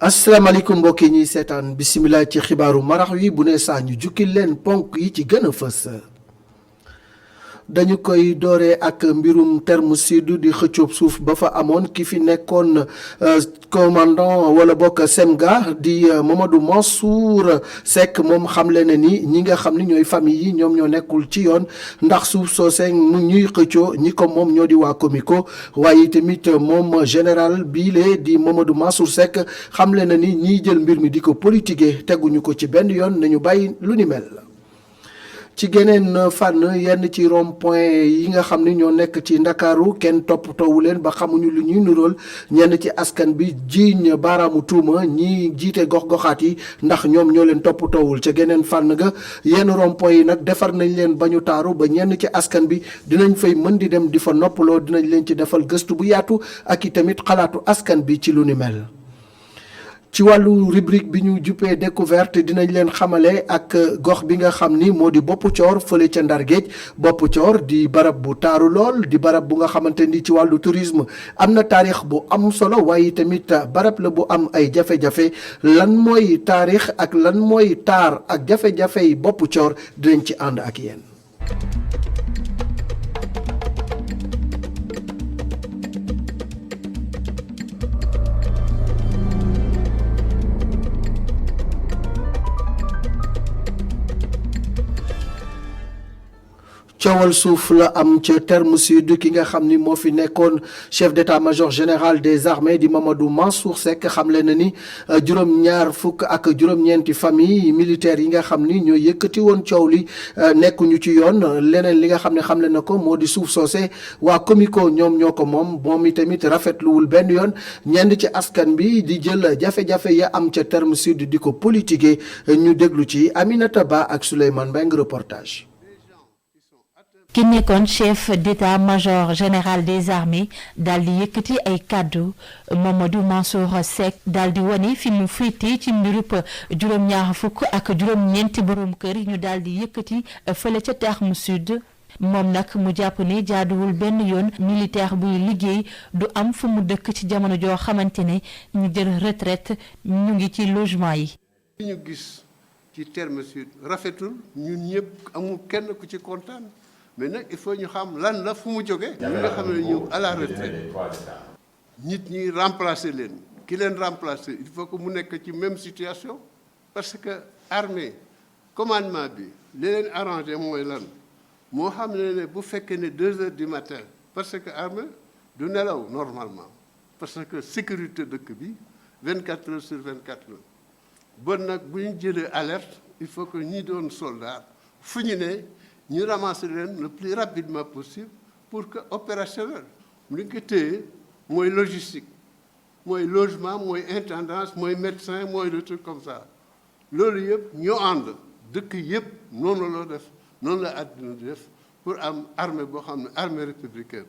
asalaamaaleykum mbokk yi ñuy seetaan bisimilah ci xibaaru marax wi bu ne saa ñu jukkil leen ponk yi ci gën a fës. dañu koy dooree ak mbirum terme sud di xëccoob suuf ba fa amoon ki fi nekkoon commandant wala bokk semga di Mamadou Mansour Seck moom xamle na ni ñi nga xam ni ñooy famille yi ñoom ñoo nekkul ci yoon ndax suuf soosee mu ñuy xëccoo ñi ko moom ñoo di waa Comico waaye tamit moom général biile di Mamadou Mansour Seck xamle na ni ñiy jël mbir mi di ko politiquer teguñu ko ci benn yoon nañu bàyyi lu ni mel. ci geneen fànn yenn ci rond point yi nga xam ni ñoo nekk ci ndakaaru kenn toppatoowu leen ba xamuñu lu ñuy nurool ñenn ci askan bi jiiñ baaraamu tuuma ñi jiite gox-goxaat yi ndax ñoom ñoo leen toppatoowul ca geneen fànn ga yenn rond point yi nag defar nañ leen ba ñu taaru ba ñenn ci askan bi dinañ fay mën di dem di fa noppaloo dinañ leen ci defal gëstu bu yaatu ak i tamit xalaatu askan bi ci lu ni mel. ci wàllu rubrique bi ñu juppee découverte dinañ leen xamale ak gox bi nga xam ni moo di Bopp Coor fële ca Ndar Géej Bopp Coor di barab bu taaru lool di barab bu nga xamante ni ci wàllu tourisme am na taarix bu am solo waaye tamit barab la bu am ay jafe-jafe lan mooy taarix ak lan mooy taar ak jafe-jafe yi Bopp Coor dinañ ci ànd ak yéen. coowal suuf la am ca terme sud ki nga xam ni moo fi nekkoon chef d'état-major général des armées di Mamadou Mansour Seck xamle na ni juróom-ñaar fukk ak juróom-ñeenti famille militaires yi nga xam ni ñoo yëkkati woon coow li nekkuñu ci yoon leneen li nga xam ne xamle na ko moo di suuf soose waa Comico ñoom ñoo ko moom itamit rafetluwul benn yoon ñenn ci askan bi di jël jafe-jafe ya am ca terme sud di ko politiquer ñu déglu ci Aminata Ba ak Souleymane Mbengue reportage. ki nekkoon chef d'état-major général des armées daal di yëkkati ay kàddu Mamadou Mansour Seck daal di wane fi mu féete ci mbirub juróom-ñaar fukk ak juróom-ñeenti borom kër ñu daal di yëkkati fële ca terme sud moom nag mu jàpp ne jaaduwul benn yoon militaire buy liggéey du am fu mu dëkk ci jamono joo xamante ne ñu jël retraite ñu ngi ci logement yi. li ñu gis ci terme sud rafetul ñun ñëpp amul kenn ku ci kontaan. mais nag il faut ñu xam lan la fu mu jógee. ñi nga xam ne ñu à la retraite nit ñi remplacer leen ki leen remplacer il faut que mu nekk ci même situation parce que armée commandement bi li leen arrangé mooy lan moo xam ne bu fekkee ne 2 heures du matin parce que armée du nelaw normalement parce que sécurité dëkk bi 24 heures sur 24 heures bon nag bu ñu jëlee alerte il faut que ñi doon soldat fu ñu ne. ñu ramasser leen le plus rapidement possible pour que opérationnel li nga téye mooy logistique mooy logement mooy intendance mooy médecin mooy le truc comme ça loolu yëpp ñoo ànd dëkk yëpp noonu la def noonu la àddina di def pour am armée boo xam ne armée républicaine.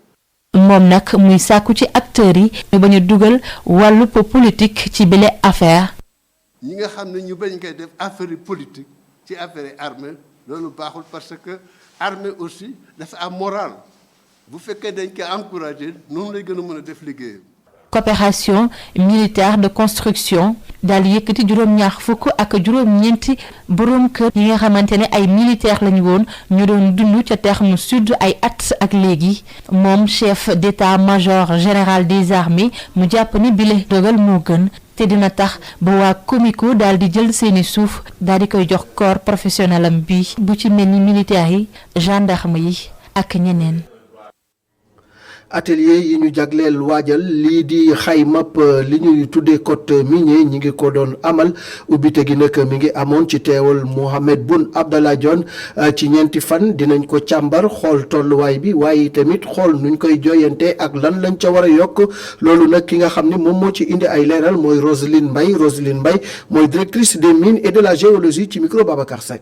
moom nag muy sàkku ci acteurs yi ñu bañ a dugal wàllu politique ci bile affaire. ñi nga xam ne ñu bañ koy def affaire politique ci affaire armée. loolu baaxul parce que armée aussi dafa am moral bu fekkee dañ koy encourager noonu lay gën a mën a def liggéeyam. coopération militaire de construction daal di yëkkati juróom-ñaar fukk ak juróom-ñeenti borom kër yi nga xamante ne ay militaire lañu woon ñu doon dund ca terme sud ay at ak léegi moom chef d'état-major général des armées mu jàpp ni bile dogal moo gën. te dina tax ba waa Comico daal di jël seeni suuf daal di koy jox corps professionnel am bi bu ci mel ni militaires yi gendarme yi ak ñeneen. atelier yi ñu jagleel waajal lii di xaymap li ñuy tuddee code minier ñi ngi ko doon amal ubbite gi nag mi ngi amoon ci teewal Mohamed Boun Abdallah Dionne ci ñeenti fan dinañ ko càmbar xool tolluwaay bi waaye tamit xool nuñ koy joyante ak lan lañ ca war a yokk loolu nag ki nga xam ne moom moo ci indi ay leeral mooy Roselyne Mbaye mooy directrice des mines et de la géologie ci micro Babacar Seck.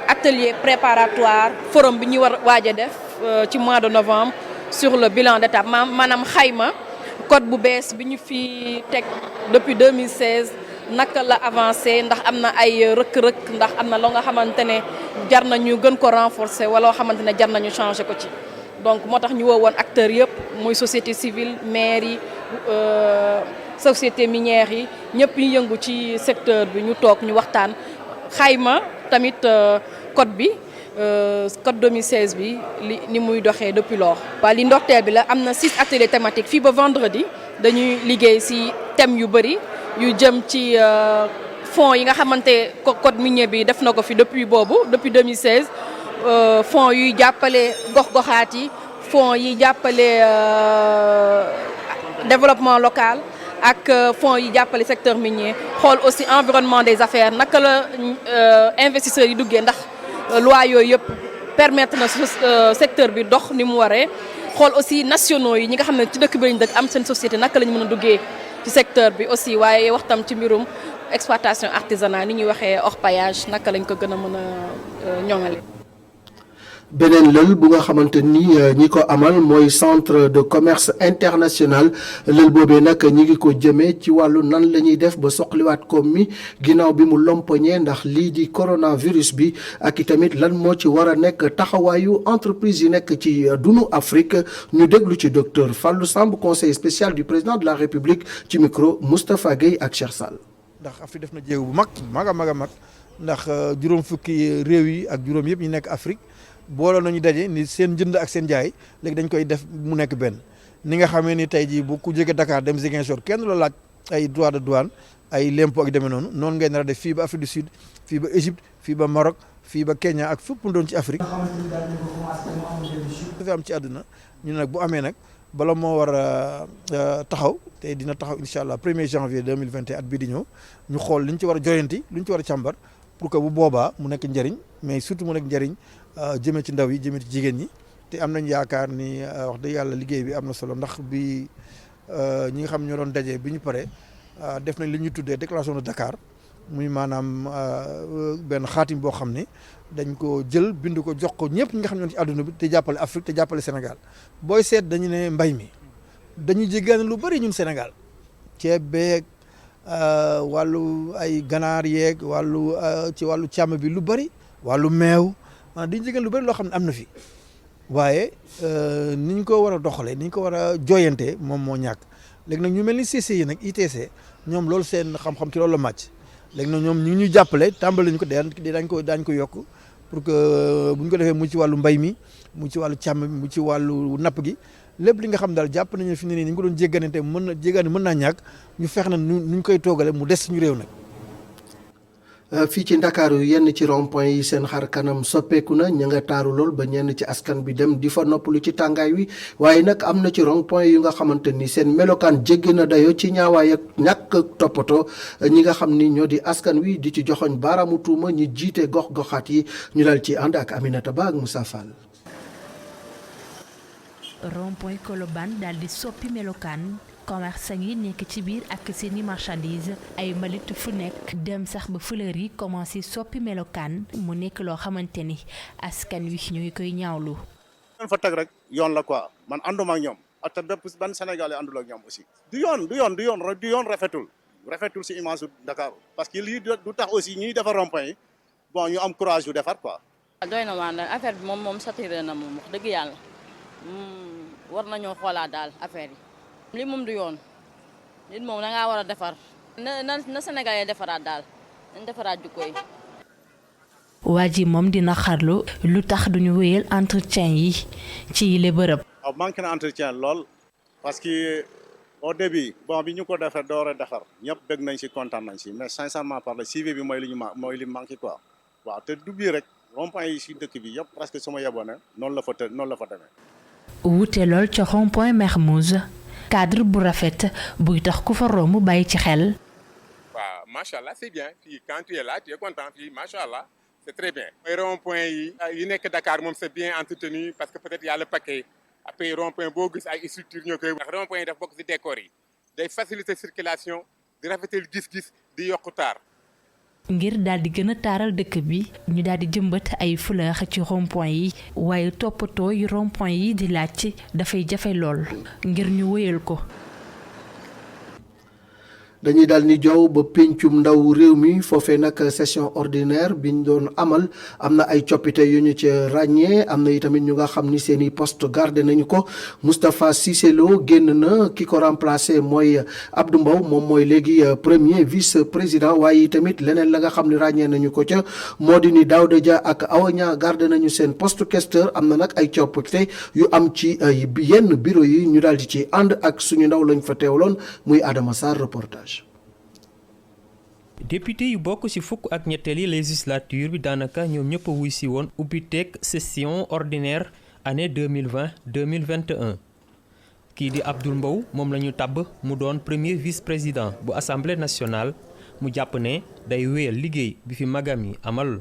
atelier préparatoire forum bi ñu war waaj a def ci mois de novembre. sur le bilan d'étape maanaam xayma code bu bees bi ñu fi teg depuis 2016 naka la avancé ndax am na ay rëkk-rëkk ndax am na loo nga xamante ne jar nañu gën ko renforcer wala loo xamante ne jar nañu changer ko ci donc moo tax ñu woo woon acteurs yëpp muy société civile maire yi société minière yi ñëpp ñu yëngu ci secteur bi ñu toog ñu waxtaan xayma tamit code bi code 2016 bi ni muy doxee depuis lors. waa li ndorteel bi la am na 6 ateliers thématiques fii ba vendredi dañuy liggéey ci thèmes yu bëri yu jëm ci fonds yi nga xamante code minier bi def na ko fi depuis 2016 fonds yuy jàppale gox-goxaat yi fonds yi jàppale développement local ak fonds yi jàppale secteur minier xool aussi environnement des affaires naka la investisseurs yi duggee ndax loi yooyu yëpp permettre na secteur bi dox ni mu waree xool aussi nationaux yi ñi nga xam ne ci dëkk bi lañ dëkk am seen société naka la ñu mën a duggee ci secteur bi aussi waaye waxtam ci mbirum exploitation artisanale ni ñuy waxee orpaillage naka lañ ko gën a mën a ñoŋale. beneen lël bu nga xamante ni ñi ko amal mooy centre de commerce international lël boobee nag ñi ngi ko jëmee ci wàllu nan la ñuy def ba soxliwaat koom mi ginnaaw bi mu lompoñee ndax lii di coronavirus bi ak itamit lan moo ci war a nekk taxawaayu entreprise yi nekk ci dunu Afrique ñu déglu ci docteur Fallou Samb conseiller spécial du président de la République ci micro Moustapha Gueye ak Cheikh Sall. ndax Afrique def na jéego bu mag a mag ndax juróom fukki réew yi ak juróom yëpp ñu nekk Afrique. booloo nañu daje ni seen jënd ak seen jaay léegi dañ koy def mu nekk benn ni nga xamee ni tey jii bu ku jóge Dakar dem Ziguinchor kenn la laaj ay droit de douane ay l'impôt ak demee noonu noonu ngay nar a def fii ba Afrique du Sud fii ba Égypte fii ba Maroc fii ba Kenya ak fépp mu doon ci Afrique. dafa am ci àdduna ñu nag bu amee nag bala moo war a taxaw te dina taxaw incha allah 1er janvier 2021 at bii di ñëw ñu xool li ñu ci war a joyanti li ñu ci war a càmbar pour que bu boobaa mu nekk njëriñ mais surtout mu nekk njëriñ. jëmee ci ndaw yi jëmee ci jigéen ñi te am nañ yaakaar ni wax dëgg yàlla liggéey bi am na solo ndax bi ñi nga xam ñoo doon daje bi ñu pare def nañ li ñuy tuddee déclaration de Dakar muy maanaam benn xaatim boo xam ne dañ ko jël bind ko jox ko ñëpp ñi nga xam ne ci àdduna bi te jàppale Afrique te jàppale Sénégal booy seet dañu ne mbay mi dañuy jéggaane lu bëri ñun Sénégal ceeb beeg wàllu ay ganaar yeeg wàllu ci wàllu càmm bi lu bëri wàllu meew. dañu jigéen lu bëri loo xam ne am na fi waaye ni ñu ko war a doxalee ni ñu ko war a jooyantee moom moo ñàkk léegi nag ñu mel ni CCI nag ITC ñoom loolu seen xam-xam ci loolu la màcc léegi nag ñoom ñu ngi ñuy jàppale tàmbali ñu ko daañ ko yokk pour que bu ñu ko defee mu ci wàllu mbay mi mu ci wàllu càmm mu ci wàllu napp gi lépp li nga xam daal jàpp nañu fi ne nii ni ñu ko doon jégganante mën naa ñàkk ñu fex na nu ñu koy toogale mu des suñu réew nag. fii ci Ndakaaru yenn ci rond-point yi seen xar kanam soppeeku na ña nga taaru lool ba ñenn ci askan bi dem di fa noppalu ci tàngaay wi waaye nag am na ci rond-point yu nga xamante ni seen melokaan jéggi na dayoo ci ñaawaay ak ñàkk toppatoo ñi nga xam ni ñoo di askan wi di ci joxoñ baaraamu tuuma ñi jiite gox-goxaat yi ñu dal ci ànd ak Aminata Ba ak Moussa Fall. rond-point Colobane daal di soppi melokaan. commerçant yi nekk ci biir ak seeni marchandise ay mbalit fu nekk dem sax ba fleur yi commencé soppi melokaan mu nekk loo xamante ni askan wi ñu ngi koy ñaawlu. fa teg rek yoon la quoi man ànduma ak ñoom ak te bépp ban Sénégalais àndul ak ñoom aussi. du yoon rafetul si image Dakar parce que lii du tax aussi ñuy defar rond-point yi bon ñu am courage yu defar quoi. doy na waar nag affaire bi moom saturé na moom wax dëgg yàlla war nañoo xoolaat daal affaire yi. lii moom du yoon nit moom da ngaa war a defar na Sénégalais defaraat daal nañ defaraat jukko yi. waa ji moom dina xarlu lu tax duñu wéyal entretien yi ci yile bërëb. waaw manqué na entretien lool parce que au début bon bi ñu ko defee door a defar ñëpp dégg nañ si kontaan nañ si mais sincèrement parler suivi bi mooy li manqué quoi waaw te du bii rek rond-point yi si dëkk bi yëpp presque su ma yeboone noonu la fa demee. wuute lool ca rond-point Mermoz. cadre bu rafet buy tax ku fa romb bàyyi ci xel. waaw macha allah c'est bien fii quand tu es là tu es content fii macha allah c'est très bien. mooy rond-point yi nekk Dakar moom c'est bien entretenu parce que peut-être y a le paquet après rond-point boo gis ay structure ñoo koy wax rond-point yi daf bokk ci décor yi day faciliter circulation di rafetal gis-gis di yokku taar. ngir daal di gën a taaral dëkk bi ñu daal di jëmbat ay fleurs ci rond-point yi waaye toppatoo yu rond-point yi di laaj dafay jafe lool ngir ñu wéyal ko. dañuy daal ni jow ba pencum ndaw réew mi foofee nag session ordinaire biñ doon amal am na ay coppite yu ñu ci ràññee am na itamit ñu nga xam ni seen i poste gardé nañu ko Moustapha Cissé Lo génn na ki ko remplacé mooy Abdou Mbow moom mooy léegi premier vice président waaye tamit leneen la nga xam ni ràññee nañu ko ca moo di ni Daouda Dia ak Awa Niang gardé nañu seen poste questeur am na nag ay coppite yu am ci yenn bureau yi ñu daal di ci ànd ak suñu ndaw lañ fa teewloon muy Adama Sarr reportage. député yu bokk ci fukk ak ñetteeli législature bi daanaka ñoom ñëpp a wuy si woon ubbiteeg session ordinaire année 2020-2021 kii di Abdoul Mbow moom la ñu tabb mu doon premier vice-président bu assemblée nationale mu jàpp ne day wéyal liggéey bi fi magam yi amal.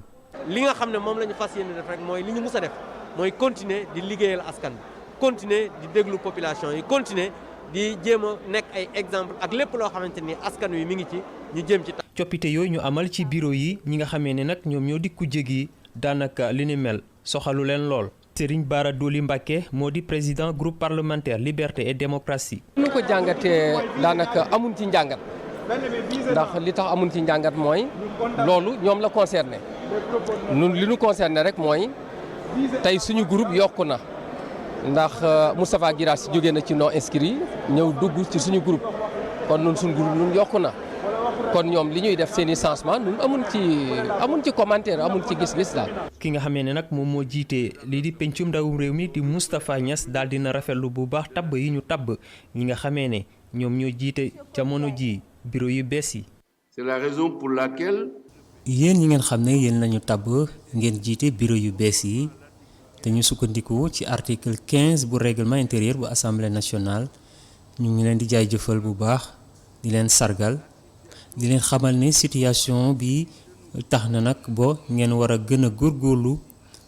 li nga xam ne moom la ñu fas yéene def rek mooy li ñu mus a def mooy continuer di liggéeyal askan bi continuer di déglu population yi continuer di jéem a nekk ay exemple ak lépp loo xamante ni askan wi mi ngi ci ñu jéem ci. coppite yooyu ñu amal ci bureau yi ñi nga xamee ne nag ñoom ñoo di kujje gi daanaka li ni mel soxalu leen lool. Serigne Bara Dolly Mbacké moo di président groupe parlementaire liberté et démocratie. nu ko jàngatee daanaka amuñ ci njàngat ndax li tax amuñ ci njàngat mooy loolu ñoom la concerné ñun li ñu concerné rek mooy tey suñu groupe yokku na ndax Moustapha Guirassy jóge na ci non inscrit ñëw dugg ci suñu groupe kon ñun suñu groupe ñun yokku na kon ñoom li ñuy def seen i changement ñun amuñ ci commentaire amuñ ci gis-gis daal. ki nga xamee ne nag moom moo jiite lii di pencum ndawum réew mi di Moustapha Niass daal dina rafetlu bu baax tabb yi ñu tabb ñi nga xamee ne ñoom ñoo jiite jamono ji bureau yu bees yi. C'est la raison pour laquelle. yéen ñi ngeen xam ne yéen lañu tabb ngeen jiite bureau yu bees yi te ñu sukkandiku ci article 15 bu règlement intérieur bu assemblée nationale ñu ngi leen di jaajëfal bu baax di leen sargal di leen xamal ne situation bi tax na nag bo ngeen war a gën a góorgóorlu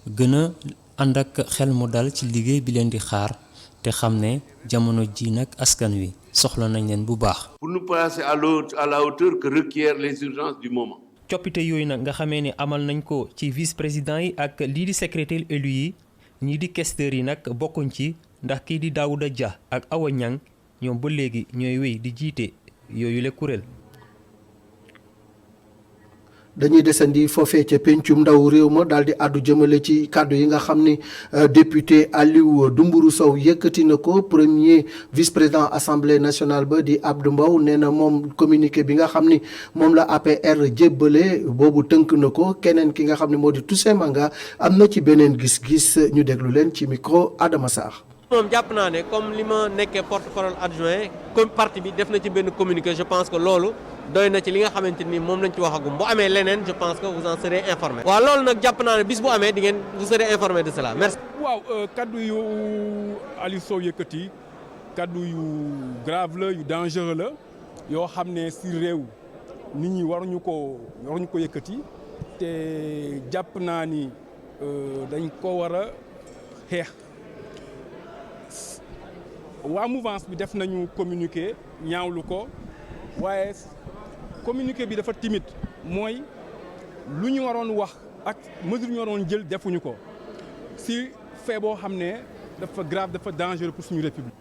gën a ànd ak xel mu dal ci liggéey bi leen di xaar te xam ne jamono ji nag askan wi soxla nañ leen bu baax. Pour nous placer à la hauteur que requièrent les urgences du moment. coppite yooyu nag nga xamee ne amal nañ ko ci vice président yi ak lii di secrétaire élu yi ñii di questeurs yi nag bokkuñ ci ndax kii di Daouda Dia ak Awa Niang ñoom ba léegi ñooy wéy di jiite yooyu le kuréel. dañuy desandi foofee ca pencum ndaw réew ma daal di àddu jëmale ci kàddu yi nga xam ni député Aliou Dembourou Sow yëkkati na ko premier vice-président assemblée nationale ba di Abdou Mbow nee na moom communiqué bi nga xam ni moom la APR jébbale boobu tënk na ko keneen ki nga xam ne moo di Toussaint Manga am na ci beneen gis-gis ñu déglu leen ci micro Adama Sarr. moom jàpp naa ne comme li ma nekkee porte-parole adjoint comme parti bi def na ci benn communiqué je pense que loolu doy na ci li nga xamante ni moom lañ ci waxagum bu amee leneen je pense que vous en serez informé. waaw loolu nag jàpp naa ne bis bu amee di ngeen vous serez informé de cela merci. waaw kaddu yu Aliou Sow yëkkati kaddu yu grave la yu dangereux la yoo xam ne si réew nit ñi waruñu ko yëkkati te jàpp naa ni dañ ko war a xeex. waa mouvance bi def nañu communiqué ñaawlu ko waaye communiqué bi dafa timide mooy lu ñu waroon wax ak mesure ñu waroon jël defuñu ko si fait boo xam ne dafa grave dafa dangereux pour suñu république.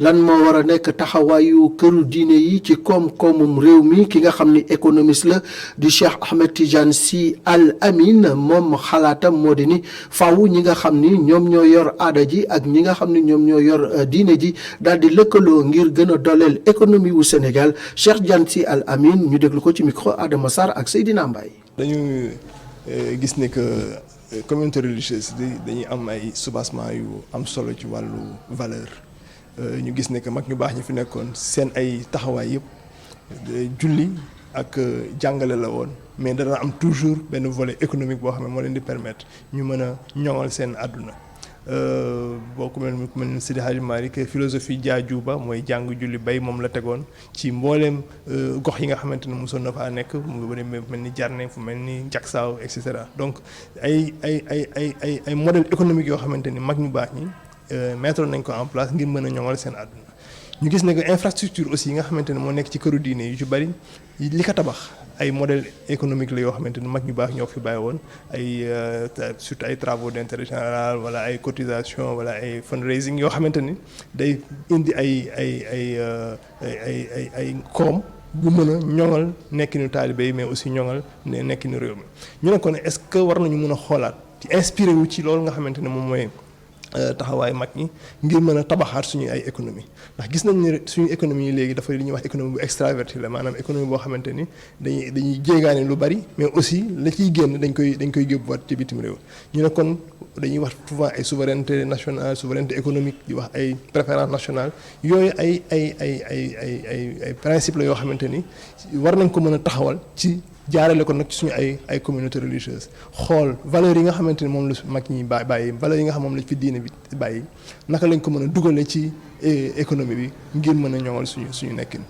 lan moo war a nekk taxawaayu këru diine yi ci koom-koomum réew mi ki nga xam ni économiste la di Cheikh Ahmed Tidiane Sy Al Amin moom xalaatam moo di ni faaw ñi nga xam ni ñoom ñoo yor aada ji ak ñi nga xam ni ñoom ñoo yor diine ji daal di lëkkaloo ngir gën a dooleel économie wu Sénégal Cheikh Tidiane Sy Al Amin ñu déglu ko ci micro Adama Sarr ak Seydina Mbaye. dañu gis ne que communauté religieuse dañuy am ay soubassement yu am solo ci wàllu valeur. ñu gis ne que mag ñu baax ñi fi nekkoon seen ay taxawaay yëpp julli ak jàngale la woon mais dana am toujours benn volet économique boo xam ne moo leen di permettre ñu mën a ñoŋal seen àdduna boo ko mel ni Seydi Hadji Malick philosophie jaaju ba mooy jàng julli bay moom la tegoon ci mbooleem gox yi nga xamante ne mosoon na faa nekk mu mel ni Jarne fu mel ni Jaksaaw et cetera donc ay modèle économique yoo xamante ni mag ñu baax ñi mettre nañ ko en place ngir mën a ñoŋal seen àdduna ñu gis ne que infrastructure aussi yi nga xamante ne moo nekk ci këru diine yu ci bari li ko tabax ay modèle économique la yoo xamante ne mag ñu baax ñoo fi bàyyi woon ay surtout ay travaux d'intérêt général wala ay cotisation wala ay fundraising yoo xamante ni day indi ay koom bu mën a ñoŋal nekkinu taalibe yi mais aussi ñoŋal nekkinu réew mi ñu ne kon est-ce que war nañu mën a xoolaat ci inspiré wu ci loolu nga xamante ne moom mooy taxawaay mag ñi ngir mën a tabaxaat suñu ay économie ndax gis nañ ne suñu économie yi léegi dafa li ñuy wax économie bu extravertie la maanaam économie boo xamante ni dañuy jéegaane lu bari mais aussi la ciy génn dañ koy yóbbuwaat ci bitim réew ñu ne kon dañuy wax souvent ay souveraineté nationale souveraineté économique di wax ay préférence nationale yooyu ay principe la yoo xamante ni war nañ ko mën a taxawal ci jaarale ko nag ci suñu ay communauté religieuse xool valeurs yi nga xamante ni moom la mag ñi bàyyi valeurs yi nga xam moom la fi diine bi bàyyi naka lañ ko mën a dugale ci économie bi ngir mën a ñoŋal suñu nekkin.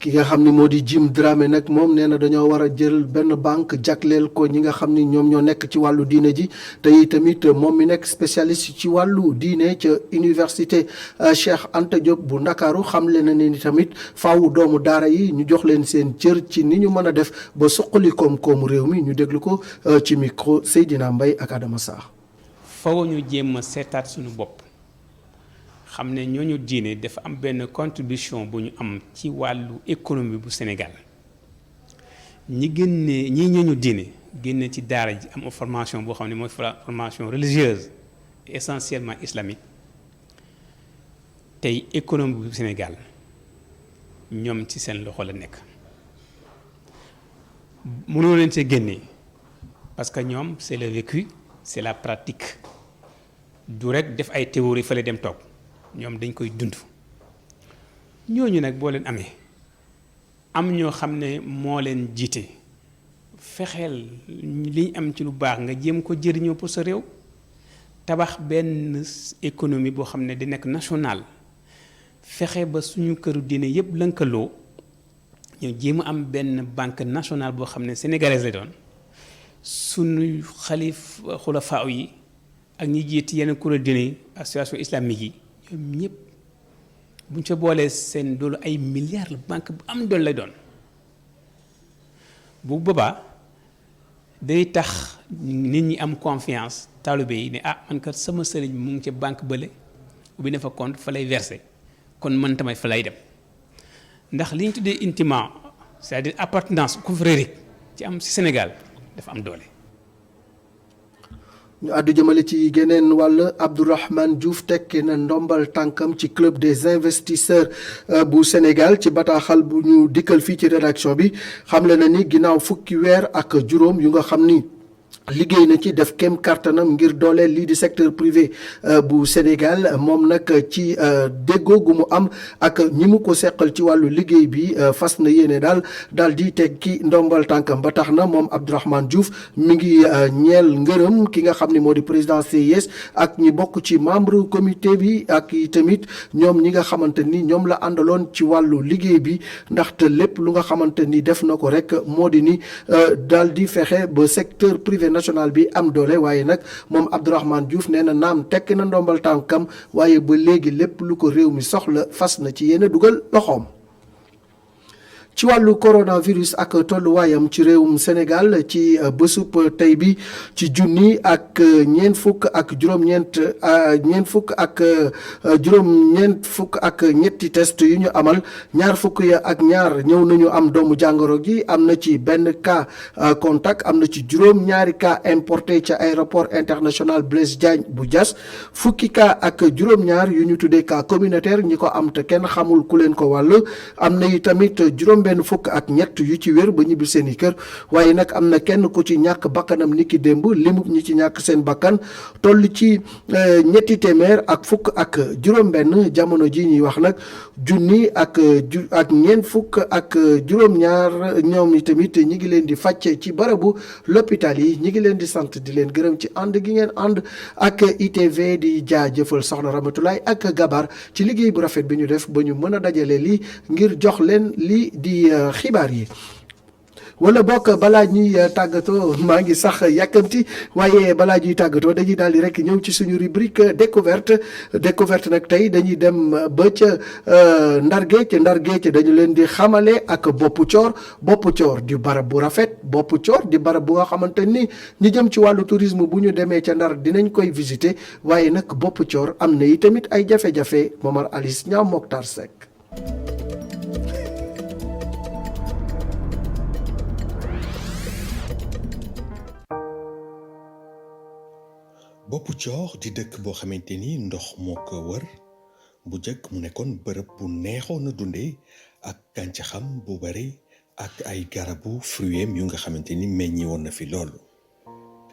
ki nga xam ni moo di Jim Dramé nag moom nee na dañoo war a jël benn banque jagleel ko ñi nga xam ni ñoom ñoo nekk ci wàllu diine ji te tamit moom mi nekk spécialiste ci wàllu diine ca université Cheikh Anta Diop bu Ndakaaru xamle na ni tamit faawu doomu daara yi ñu jox leen seen cër ci ni ñu mën a def ba suqali koom-koomu réew mi ñu déglu ko ci micro Seydina Mbaye ak Adama Sarr. faaw ñu jéem a seetaat suñu bopp. xam ne ñooñu diine dafa am benn contribution bu ñu am ci wàllu économie bu Sénégal ñi ñooñu diine génne ci daara ji am formation boo xam ne mooy formation religieuse essentiellement islamique tey économie bu Sénégal ñoom ci seen loxo la nekk mënoo leen see génne parce que ñoom c'est le vécu c'est la pratique du rek def ay théorie fële dem toog ñoom dañ koy dund ñooñu nag boo leen amee am ñoo xam ne moo leen jiite fexeel li ñu am ci lu baax nga jéem ko jëriñoo pour sa réew tabax benn économie boo xam ne di nekk national fexe ba suñu këru diine yépp lënkaloo ñu jéem a am benn banque nationale boo xam ne sénégalaise la doon suñu xalif xulafaa yi ak ñi jiite yenn kuréel diine association islamique yi ñoom ñëpp bu ñu fa boolee seen doolu ay milliards la banque bu am doole lay doon bu boobaa day tax nit ñi am confiance taalibe yi ne man kat sama sëriñ mu ngi ca banque bële ubbi na fa compte fa lay verser kon man tamit fa lay dem ndax li ñu tuddee intimement c'est-à-dire appartenance confrérique ci am ci Sénégal dafa am doole. ñu àddu jëmale ci geneen wàll Abdourahmane Diouf tekki na ndombal tànkam ci club des investisseurs bu Sénégal ci bataaxal bu ñu dikkal fii ci rédaction bi xamle na ni ginnaaw fukki weer ak juróom yu nga xam ni liggéey na ci def kem kartanam ngir dooleel lii di secteur privé bu Sénégal moom nag ci déggoo gu mu am ak ñi mu ko seqal ci wàllu liggéey bi fas na yéene daal di tekki ndombal tànkam ba tax na moom Abdourahmane Diouf mi ngi ñeel ngërëm ki nga xam ne moo di président CIS ak ñi bokk ci membre comité bi ak i tamit ñoom ñi nga xamante ni ñoom la àndaloon ci wàllu liggéey bi ndaxte lépp lu nga xamante ni def na ko rek moo di ni daal di fexe ba secteur privé national bi am doole waaye nag moom Abdourahmane Diouf nee na naam tekki na ndombal tànkam waaye ba léegi lépp lu ko réew mi soxla fas na ci yéen a dugal loxoom. ci wàllu coronavirus ak tolluwaayam ci réewum Sénégal ci bésub tey bi ci junni ak ñeent fukk ak ñetti test yu ñu amal ñaar fukk ya ak ñaar ñëw nañu am doomu jàngoro gi am na ci benn cas contact am na ci juróom-ñaari cas importé ca aéroport international Blaise Diagne bu Diass fukki cas ak juróom-ñaar yu ñu tuddee cas communautaire ñi ko am te kenn xamul ku leen ko wàll am na tamit benn fukk ak ñett yu ci wér ba ñibbi seen i kër waaye nag am na kenn ku ci ñàkk bakkanam niki démb limu ñi ci ñàkk seen bakkan toll ci ñetti téeméer ak fukk ak juróom-benn jamono ji ñuy wax nag junni ak ñeent fukk ak juróom-ñaar ñoom i tamit ñi ngi leen di fàcce ci barabu l'hôpital yi ñi ngi leen di sant di leen gërëm ci ànd gi ngeen ànd ak ITV di jaajëfal soxna Ramatulaay ak Gabar ci liggéey bu rafet bi ñu def ba ñu mën a dajale lii ngir jox leen lii di xibaar yi wala bokk balaa ñuy tàggatoo maa ngi sax yàkkamti waaye balaa ñuy tàggatoo dañuy daal di rek ñëw ci suñu rubrique découverte nag tey dañuy dem ba ca Ndar Géej dañu leen di xamale ak Boppu Coor di barab bu rafet Boppu Coor di barab bu nga xamante ni ñu jëm ci wàllu tourisme bu ñu demee ca Ndar dinañ koy visiter waaye nag Boppu Coor am na yi tamit ay jafe-jafe Momar Alice Niang Mokhtar Seck. Boppu Coor di dëkk boo xamante ni ndox moo ko wër bu jëkk mu nekkoon bërëb bu neexoon a dundee ak gàncaxam bu bari ak ay garabu fruits yu nga xamante ni meññi woon na fi loolu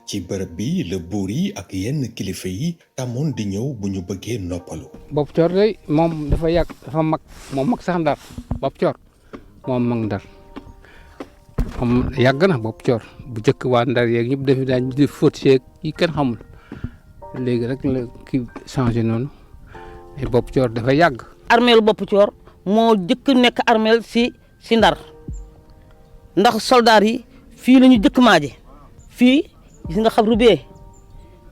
ci bërëb bi la buur yi ak yenn kilifa yi tàmmoon di ñëw bu ñu bëggee noppalu. Boppu Coor day moom dafa yàgg dafa mag moom mag sax Ndar Boppu Coor moom mag Ndar moom yàgg na Boppu Coor bu jëkk waa Ndar yeeg ñëpp def daañu def fóot seeg yi kenn xamul léegi rek la kii changé noonu mais Boppu Coor dafa yàgg. armeel Boppu Coor moo jëkk nekk armeel si Ndar ndax soldaar yi fii la ñu jëkk maaje fii gis nga xabru bee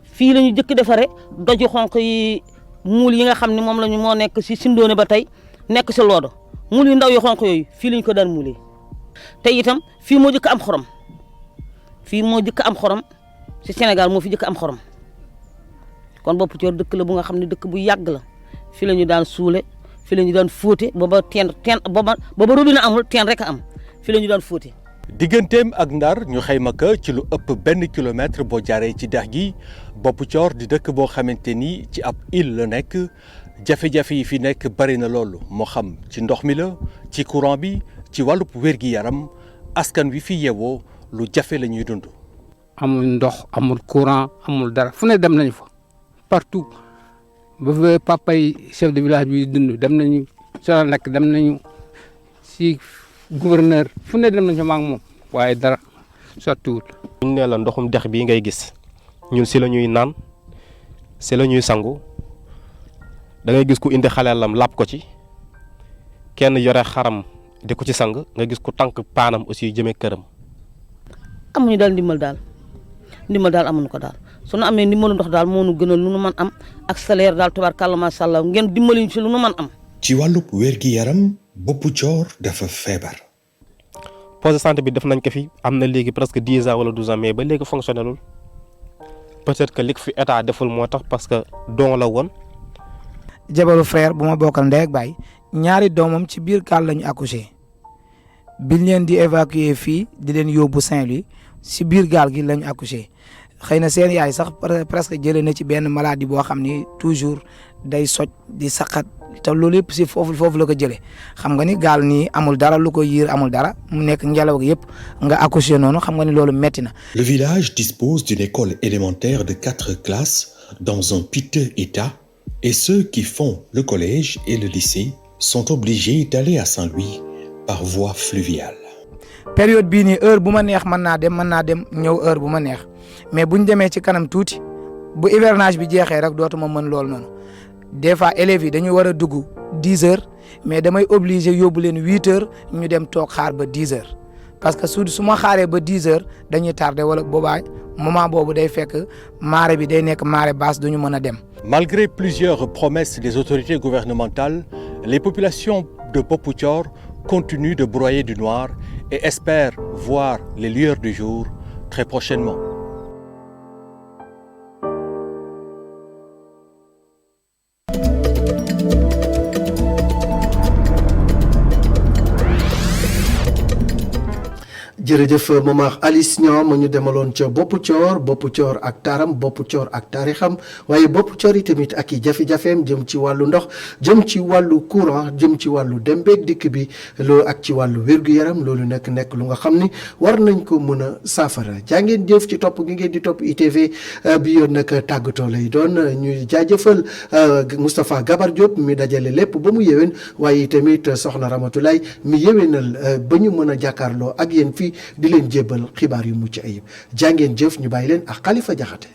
fii la ñu jëkk defare doju xonq yi muul yi nga xam ne moom lañu moo nekk si Sindoone ba tey nekk si Loodo muul yu ndaw yu xonq yooyu fii la ñu ko daan muulee te itam fii moo jëkk am xorom fii moo jëkk am xorom si Sénégal moo fi jëkk am xorom kon Boppu Coor dëkk la bu nga xam ne dëkk bu yàgg la fii la ñu daan suule fii la ñu daan fóote booba booba robinet amul teen rek a am fii la ñu daan fóote. digganteem ak Ndar ñu xayma ko ci lu ëpp 1 kilomètre boo jaaree ci dex gi Boppu Coor di dëkk boo xamante ni ci ab île la nekk jafe-jafe yi fi nekk bari na loolu moo xam ci ndox mi la ci courant bi ci wàllub wér-gi-yaram askan wi fi yeewoo lu jafe la ñuy dund. amul ndox amul courant amul dara fu ne dem nañu fa partout ba fa papay chef de village bi dund dem nañu soo nekk dem nañu si gouverneur fu ne dem nañu fa maa ngi moom waaye dara sottiwul. buñ ne la ndoxum dex bii ngay gis ñun si la ñuy naan si la ñuy sangu da ngay gis ku indi xaleelam làpp ko ci kenn yore xaram di ko ci sang nga gis ku tànk paanam aussi jëmee këram. amuñu daal ndimbal daal amuñu ko daal su nu amee ndimbalu ndox daal moo nu gënal lu nu mën am ak salaire daal tubaarkàlla macha allah ngeen dimbali ñu ci lu nu mën am. ci wàllub wér-gi-yaram Boppu Coor dafa feebar. poste de santé bi def nañ ko fi am na léegi presque 10 ans wala 12 ans mais ba léegi fonctionné lul peut-être que li fi état deful moo tax parce que don la woon. jabaru frère bu ma bokkal ndey ak baay ñaari doomam ci biir gaal lañu accouché biñ leen di évacuer fii di leen yóbbu Saint-Louis si biir gaal gi lañu accouché xëy na seen yaay sax presque jëlee na ci benn maladie boo xam ni toujours day soj di saqat te loolu yëpp si foofu la ko jëlee xam nga ni gaal nii amul dara lu ko yiir amul dara mu nekk ngelaw gi yëpp nga accouché noonu xam nga ni loolu metti na. Le village dispose d'une école élémentaire de 4 classes dans un piteux état et ceux qui font le collège et le lycée sont obligés d'aller à Saint-Louis par voie fluviale. période bii nii heure bu ma neex mën naa dem ñëw heure bu ma neex mais bu ñu demee ci kanam tuuti bu hivernage bi jeexee rek dootuma mën loolu noonu des fois élèves yi dañu war a dugg 10 heures mais damay obligé yóbbu leen 8 heures ñu dem toog xaar ba 10 heures parce que su ma xaaree ba 10 heures dañuy tardé wala boobaa moment boobu day fekk marée bi day nekk marée basse duñu mën a dem. Malgré plusieurs promesses des autorités gouvernementales, les populations de Boppu Coor continuent de broyer du noir et espèrent voir les lueurs du jour très prochainement. jërëjëf Momar Alice Niang ma ñu demaloon ca Boppu Coor ak taaram Boppu Coor ak taarixam waaye Boppu Coor yi tamit ak i jafe-jafeem jëm ci wàllu ndox jëm ci wàllu courant jëm ci wàllu dem beeg dikk bi loolu ak ci wàllu wér-gu-yaram loolu nekk lu nga xam ni war nañ ko mën a saafara jaa ngeen jëf ci topp gi ngeen di topp ITV bi yoon nag tàggatoo lay doon ñuy jaajëfal Moustapha Gabar Diop mi dajale lépp ba mu yéwén waaye tamit soxna Ramatoulaye mi yéwénal ba ñu mën a jàkkaarloo ak yéen fii di leen jébbal xibaar yu mucc ayib jàngeen jëf ñu bàyyi leen ak Khalifa Jaxate